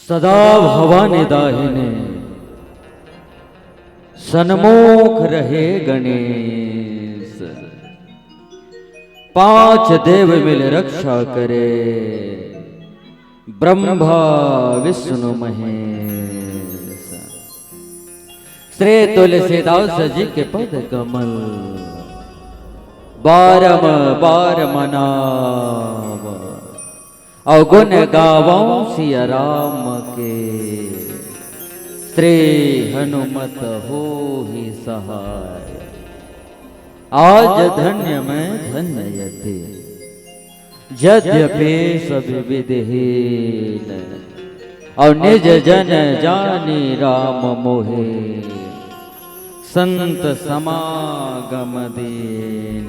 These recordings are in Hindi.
सदा भवानी दाहिने सन्मुख रहे गणेश। पांच देव मिल रक्षा करे, ब्रह्मा विष्णु महेश। श्री तुलसीदास जी के पद कमल बार मनाव, अवगुण गावों सिया राम के। श्री हनुमत हो ही सहाय, आज धन्य मैं धन्य यति, यद्यपि सभी विधिहीन। और निज जन जानी राम मोहे, संत समागम दीन,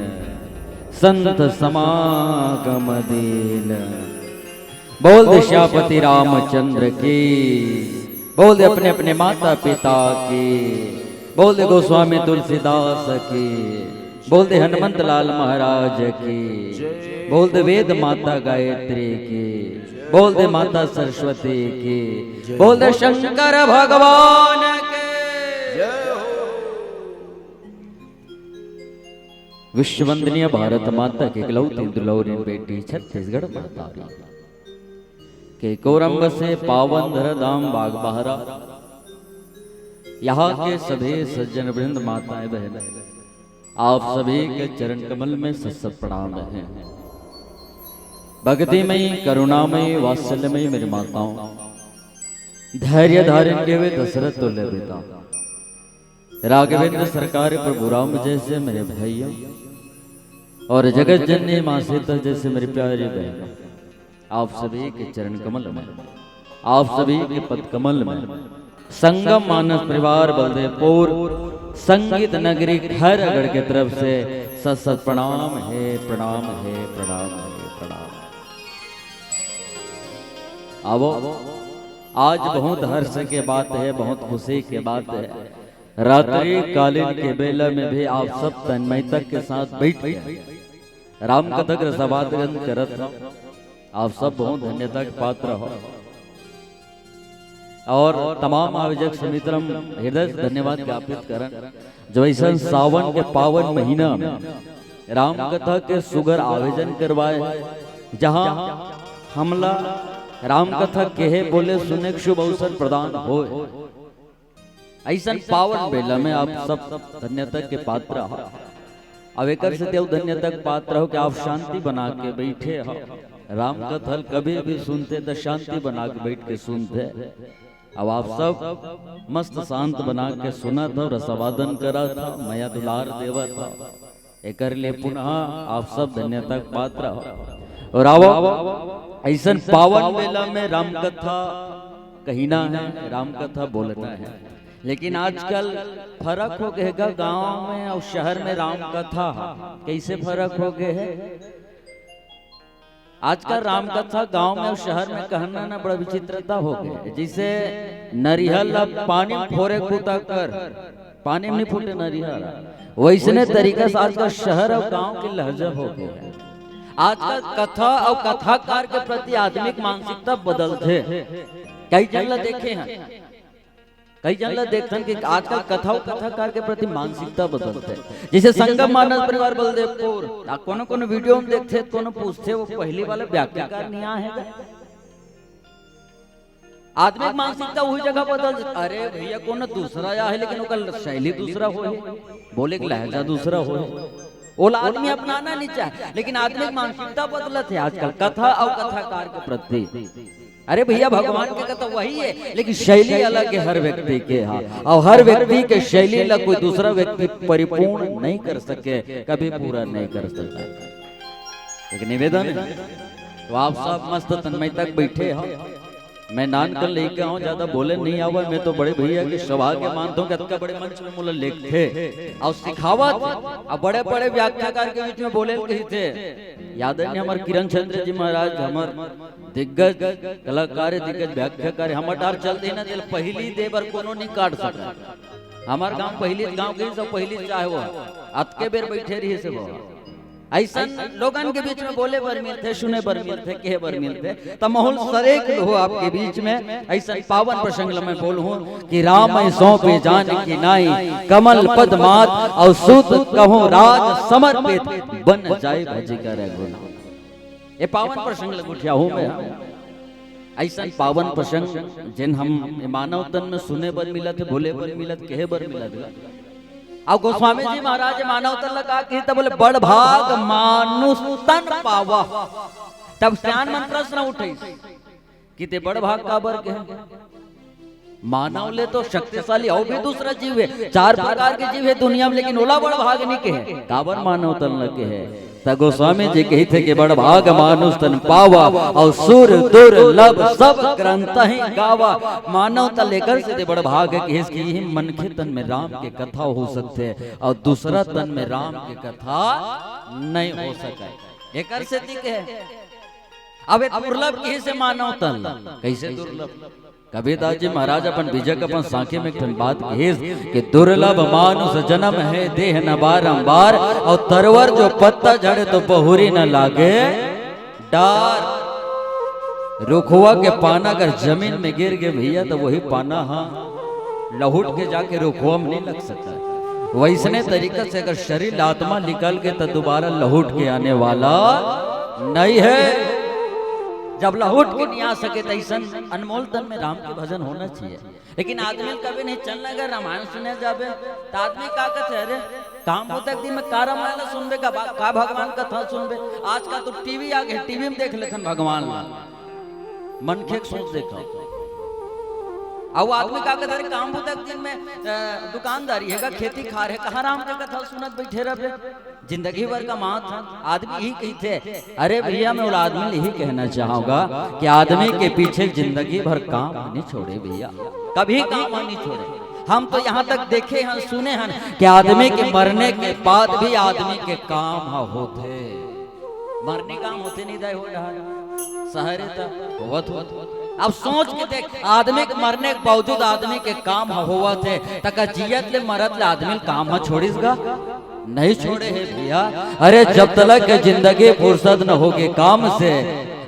संत समागम दीन। बोल दे श्यापति रामचंद्र की, बोल दे अपने अपने माता पिता की, बोल दे गोस्वामी तुलसीदास की, बोल दे हनुमंत लाल महाराज की, बोल दे वेद माता गायत्री की, बोल दे माता सरस्वती की, बोल दे शंकर भगवान के। विश्ववंदनीय भारत माता की इकलौती दुलौरी बेटी छत्तीसगढ़ माता के कोरंब से पावन धरधाम बागबाहरा, यहाँ के सभी सज्जन वृंद माताएं बहन, आप सभी के चरण कमल में सत्सत प्रणाम है। भक्तिमयी करुणामयी वात्सल्यमयी मेरी माताओं, धैर्य धारण के हुए दशरथ तुल्य पिता, राघवेंद्र सरकार प्रभु राम जैसे मेरे भैया, और जगत जननी मां सीता जैसे मेरी प्यारी बहन, आप सभी के चरण कमल में, आप सभी के पद कमल में संगम मानस परिवार बलदेवपुर संगीत नगरी खैरगढ़ की तरफ से सत सत प्रणाम है, प्रणाम है, प्रणाम है, प्रणाम। आवो, आज बहुत हर्ष के बात है, बहुत खुशी के बात है। रात्रि कालीन के बेला में भी आप सब तन्मयता के साथ बैठ राम कथक रसवादन करत हो। आप सब बहुत धन्यता के पात्र हो, और तमाम आयोजक समित्रम हृदय धन्यवाद ज्ञापित करन, जो ऐसा सावन के पावन महीना में राम कथा के सुगर आयोजन करवाए, जहां हमला राम कथा कहे बोले सुने के शुभ अवसर प्रदान हो। ऐसा पावन बेला में आप सब धन्यता के पात्र हो। अब एक से देव धन्यता के पात्र हो कि आप शांति बना के बैठे हो। राम कथा कभी भी सुनते तो शांति बना के बैठ के सुनते, अब आप सब मस्त शांत बना के सुना था, रसवादन करा था, माया दुलार देवा था। एक लिए पुनः आप सब धन्यता के पात्र हो। और आओ, ऐसा पावन बेला में राम कथा कहना है, राम कथा बोलना है। लेकिन आजकल फर्क हो गया गांव में और शहर में राम कथा, कैसे फर्क हो गए है? आजकल राम कथा गांव में और शहर में कहना ना बड़ा विचित्रता हो गई। जैसे नरिहल पानी में फोरे कूदा कर, पानी में नहीं फूटे नरिहल, वैसने तरीका से आजकल शहर और गांव के लहजा हो गए। आजकल कथा और कथाकार के प्रति आधुनिक मानसिकता बदलते। कई जन देखे हैं, कई जन देखते हैं कि आजकल कथा और कथाकार के प्रति मानसिकता बदलते। जैसे संगम मानस परिवार बलदेवपुर, कोनो कोनो वीडियो में देखते, कोनो पूछते वो पहली वाला व्याख्याकार नहीं है। आदमी मानसिकता वही जगह बदल, अरे भैया कोनो दूसरा या है, लेकिन ओकर शैली दूसरा हो, बोले के लहजा दूसरा हो, ओला आदमी अपनाना नहीं चाहे। लेकिन आदमी मानसिकता बदलत है आजकल कथा और कथाकार के प्रति। अरे भैया भगवान के कथा वही है, लेकिन शैली अलग है हर व्यक्ति के। हाँ, और हर व्यक्ति के शैली अलग, कोई दूसरा व्यक्ति परिपूर्ण नहीं कर सके, कभी पूरा नहीं कर सकता। एक निवेदन है, तो आप सब मस्त तन्मय तक बैठे हो। मैं नान कर लेके आऊँ, ज्यादा बोले नहीं आवा। मैं तो बड़े भैया के सौभाग्य मानता हूँ कि बड़े मंच में मुला लिखते और सिखावत, और बड़े बड़े व्याख्याकार के बीच में बोले थे। याद है हमारे किरण चंद्र जी महाराज, हमारे दिग्गज कलाकार, दिग्गज व्याख्याकार, हमारे डार चलते ना दिल पहली देवर कोनो नहीं काट सकता। हमारे गांव पहली गांव के सब पहली चाहे वो अत के बेर बैठे रही से वो ऐसा लोगन के बीच में बोले बर मिलते, सुने बर मिलते, कहे बर मिलते, तो माहौल सरेक हो आपके बीच में। ऐसा पावन प्रसंग में बोलूं कि राम सौंपे जान की नाई, कमल पद मात और सूत कहो राज समर्पित, बन जाए भजी का रघुनाथ। ये पावन प्रसंग लगुठिया हूं मैं। ऐसा पावन प्रसंग जिन हम मानव तन में सुने बर मिलत, बोले बर मिलत, कहे बर मिलत। अब गोस्वामी जी महाराज मानव तन लगा कि तब बोले बड़ भाग मानुष तन पावा। तब श्यान मन प्रश्न उठे कि ते बड़ भाग काबर के मानव ले तो शक्तिशाली और भी दूसरा जीव है, 4 प्रकार के जीव है दुनिया में, लेकिन ओला बड़ भाग नहीं के है, काबर मानव तन लगे है। तो गोस्वामी जी कही थे कि बड़ भाग मानुष तन पावा और सुर दुर्लभ सब ग्रंथ ही गावा। मानव तन लेकर से बड़ भाग है कि ही मन के तन में राम के कथा हो सकते हैं और दूसरा तन में राम के कथा नहीं हो सके। एक से है अब दुर्लभ कहीं से मानव तन, कैसे दुर्लभ? कबीरदास जी महाराज अपन विजय अपन साखे में एक बात कही कि दुर्लभ मानुष जन्म है देह न बारंबार, और तरवर जो पत्ता झड़े तो बहुरी न लागे डार। रुखवा के पाना अगर जमीन में गिर गए भैया तो वही पाना हाँ लहुट के जाके रुखवा में नहीं लग सकता। वैसने तरीके से अगर शरीर आत्मा निकल के तो दोबारा लहुट के आने वाला नहीं है। जब लहुट के नहीं आ सके तो ऐसा अनमोल तन में राम के भजन होना चाहिए। लेकिन आदमी कभी नहीं चलना, अगर रामायण सुने जाबे तो आदमी का कहते अरे काम होता है दिन में का रामायण सुनबे का भगवान कथा सुनबे। आज का तो टीवी आ गए, टीवी में देख लेते भगवान मन के सोच देखा। अब आदमी का कहते अरे काम होता है दिन में दुकानदारी है, खेती खार है, कहाँ राम के कथा सुनत बैठे रहे जिंदगी भर का मात। आदमी यही कहते अरे भैया मैं उन आदमी यही कहना चाहूंगा कि आदमी के पीछे जिंदगी भर काम नहीं छोड़े भैया, कभी काम नहीं छोड़े। हम तो यहाँ तक देखे हैं सुने हैं कि आदमी के मरने के बाद भी आदमी के काम होते, मरने काम होते नहीं दाए हो रहा सहरे तक। अब सोच के देख, आदमी के मरने के बावजूद आदमी के काम हुआ थे तक जियत ले मरत ले आदमी काम छोड़ीसगा नहीं छोड़े है भैया। अरे जब तलक के जिंदगी फुर्सत न होगी काम से,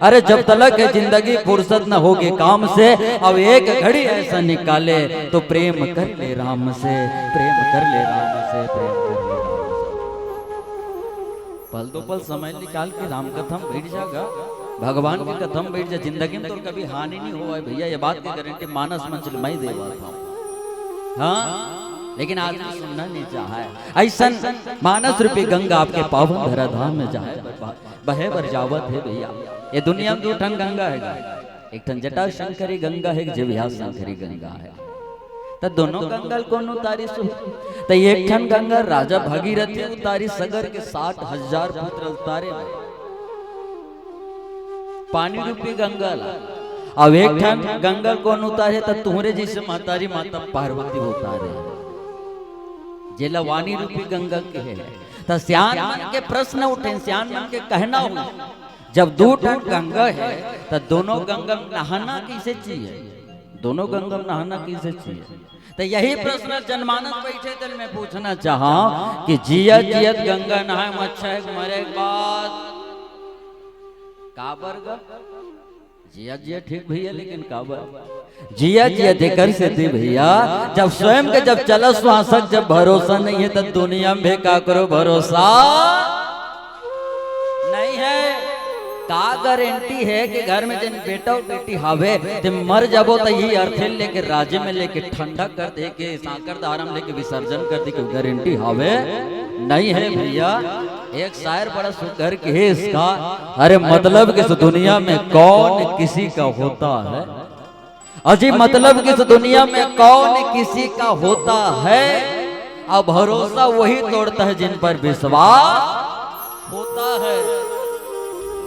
अरे जब तलक के जिंदगी फुर्सत न होगी काम से, अब एक घड़ी ऐसा निकाले तो प्रेम कर ले राम से, प्रेम कर ले राम से, प्रेम कर ले राम से। पल दो पल समय निकाल के राम कथा बैठ जाएगा, भगवान की कथा बैठ जा। जिंदगी में तो कभी हानि नहीं हुआ है भैया, ये बात की गारंटी मानस मंचल मैं दे रहा हूँ। हाँ लेकिन आदमी सुनना नहीं चाहा है। ऐसा मानस रूपी गंगा आपके पावन धराधाम में जाए बहे बर जावत है भैया। ये दुनिया में 2 ठन गंगा है, एक ठन जटा शंकरी गंगा है, जीवया शंकरी गंगा है। तो दोनों गंगा कौन उतारी सु? तो एक ठन गंगा राजा भागीरथी उतारी, सगर के 60,000 पुत्र उतारे पानी रूपी गंगा ला। अब एक ठन गंगा कौन उतारे? तो तुम्हारे जैसे मातारी माता पार्वती उतारे, जेला वाणी रूपी गंगा के है। तो श्यान मन के प्रश्न उठे, श्यान मन के कहना हो जब 2 ठन गंगा है तो दोनों गंगा में नहाना किसे चाहिए? दोनों गंगा में नहाना किसे चाहिए? तो यही प्रश्न जनमानस बैठे दिल में पूछना चाहा कि जियत जियत गंगा नहाए में अच्छा है, मरे के बाद काबर गा जिया जिया ठीक भैया, लेकिन काबर जिया जिया देकर से थी भैया। जब स्वयं के जब चलो श्वासक जब भरोसा नहीं है तो दुनिया में का करो भरोसा नहीं है। का गारंटी है कि घर में जिन बेटा और बेटी हावे ते मर जाबो तो यही अर्थे लेके राज्य में लेके ठंडा कर दे के साकर धारम लेके विसर्जन कर दे, कोई गारंटी हावे नहीं है भैया। एक शायर बड़ा सुंदर के है इसका, अरे मतलब कि इस दुनिया में कौन किसी का होता है, अजी मतलब कि इस दुनिया में कौन किसी का होता है, अब भरोसा वही तोड़ता है जिन पर विश्वास होता है।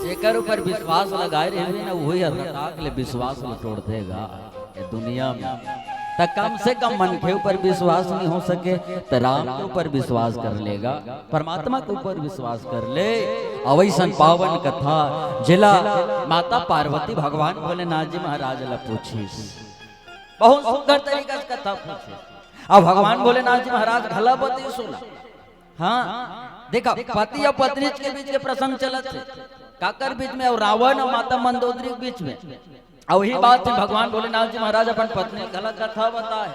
जेकर ऊपर विश्वास लगाए रहे ना वही हटाक ले विश्वास तोड़ देगा ये दुनिया में। तो कम से कम मन के ऊपर विश्वास नहीं हो सके तो राम के ऊपर विश्वास कर लेगा, परमात्मा के ऊपर विश्वास कर ले। अवैसन पावन कथा जिला माता पार्वती भगवान भोलेनाथ जी महाराज ला पूछी, बहुत सुंदर तरीका से कथा पूछे। अब भगवान भोलेनाथ जी महाराज घला बती सुना, हाँ देखा पति और पत्नी के बीच के प्रसंग चलत है, काकर बीच में और रावण और माता मंदोदरी के बीच में। और वही बात है भगवान भोलेनाथ जी महाराज अपन पत्नी गलत कथा बताए।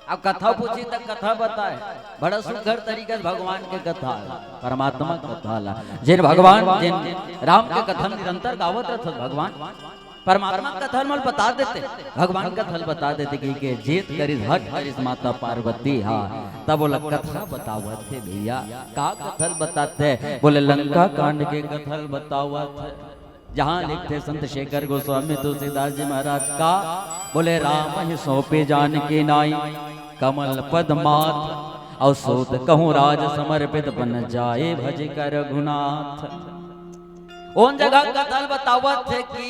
अब कथा पूछी तक कथा बताए, बड़ा सुंदर तरीके से भगवान के कथा परमात्मा कथा ला जिन भगवान जिन राम के कथन निरंतर गावत रहते भगवान परमात्मा कथन मल बता देते, भगवान कथन बता देते कि के जीत करी हट करिस माता पार्वती। हाँ तब बोला कथा बतावत थे भैया, का कथन बताते बोले लंका कांड के कथन बतावत है, जहाँ लिखते संत शेखर गोस्वामी तुलसीदास जी महाराज का बोले राम ही सौंपे जान के नाई कमल पद मात और सोत कहूँ राज समर्पित बन जाए भज कर रघुनाथ। उन जगह कथन बतावत थे कि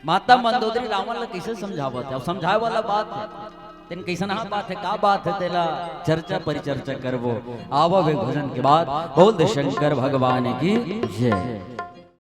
माता मंदोदरी रावण कैसे समझावत है, अब समझाए वाला बात है तेन कैसन बात है, का बात है तेला चर्चा परिचर्चा करवो आवा वे भजन के बाद बोल दे शंकर भगवान की जय।